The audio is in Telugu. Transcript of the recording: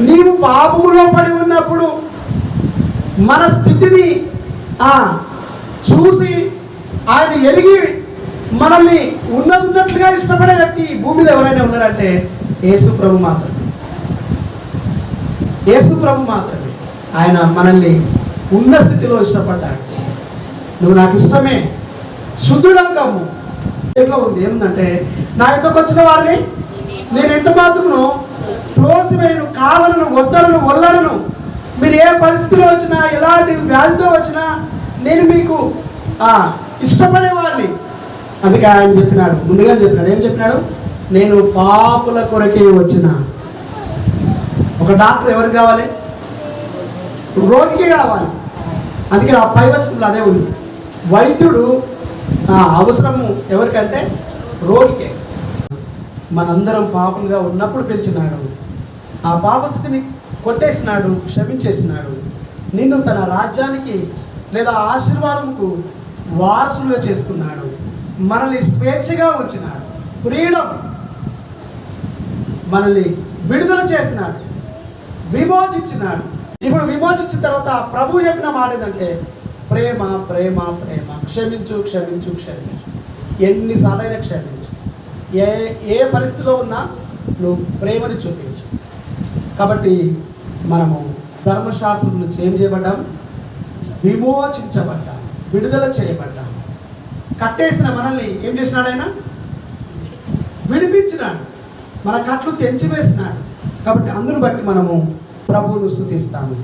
నీవు పాపములో పడి ఉన్నప్పుడు మన స్థితిని చూసి ఆయన ఎరిగి మనల్ని ఉన్నట్లుగా ఇష్టపడే వ్యక్తి భూమిలో ఎవరైనా ఉన్నారంటే యేసు ప్రభు మాత్రమే. యేసు ప్రభు మాత్రమే. ఆయన మనల్ని ఉన్న స్థితిలో ఇష్టపడ్డాడు. నువ్వు నాకు ఇష్టమే, శుద్ధుడంకము ఏలో ఉంది. ఏముందంటే నా ఇంతకు వచ్చిన వారిని నేను ఎంత మాత్రము త్రోసివేయను, కాలను, వద్దలను, ఒల్లలను. మీరు ఏ పరిస్థితిలో వచ్చినా, ఎలాంటి వ్యాధితో వచ్చినా నేను మీకు ఇష్టపడేవాడిని. అందుకే ఆయన చెప్పినాడు, ముందుగా చెప్పినాడు. ఏం చెప్పినాడు? నేను పాపుల కొరకే వచ్చిన. ఒక డాక్టర్ ఎవరికి కావాలి? రోగికి కావాలి. అందుకే ఆ పై వచనంలో అదే ఉంది. వైద్యుడు అవసరము ఎవరికంటే రోగికే. మనందరం పాపులుగా ఉన్నప్పుడు పిలిచినాడు, ఆ పాపస్థితిని కొట్టేసినాడు, క్షమించేసినాడు. నిన్ను తన రాజ్యానికి లేదా ఆశీర్వాదంకు వారసులుగా చేసుకున్నాడు. మనల్ని స్వేచ్ఛగా ఉంచినాడు, ఫ్రీడమ్. మనల్ని విడుదల చేసినాడు, విమోచించినాడు. ఇప్పుడు విమోచించిన తర్వాత ప్రభు చెప్పిన మాట ఏంటంటే ప్రేమ ప్రేమ ప్రేమ. క్షమించు క్షమించు క్షమించు. ఎన్నిసార్లైనా క్షమించు. ఏ పరిస్థితిలో ఉన్నా నువ్వు ప్రేమని చూపించు. కాబట్టి మనము ధర్మశాస్త్రం నుంచి ఏం చేయబడ్డాం? విమోచించబడ్డాం, విడుదల చేయబడ్డాం. కట్టేసిన మనల్ని ఏం చేసినాడు? ఆయన విడిపించినాడు, మన కట్లు తెంచివేసినాడు. కాబట్టి అందును బట్టి మనము ప్రభువును స్తుతిస్తాము.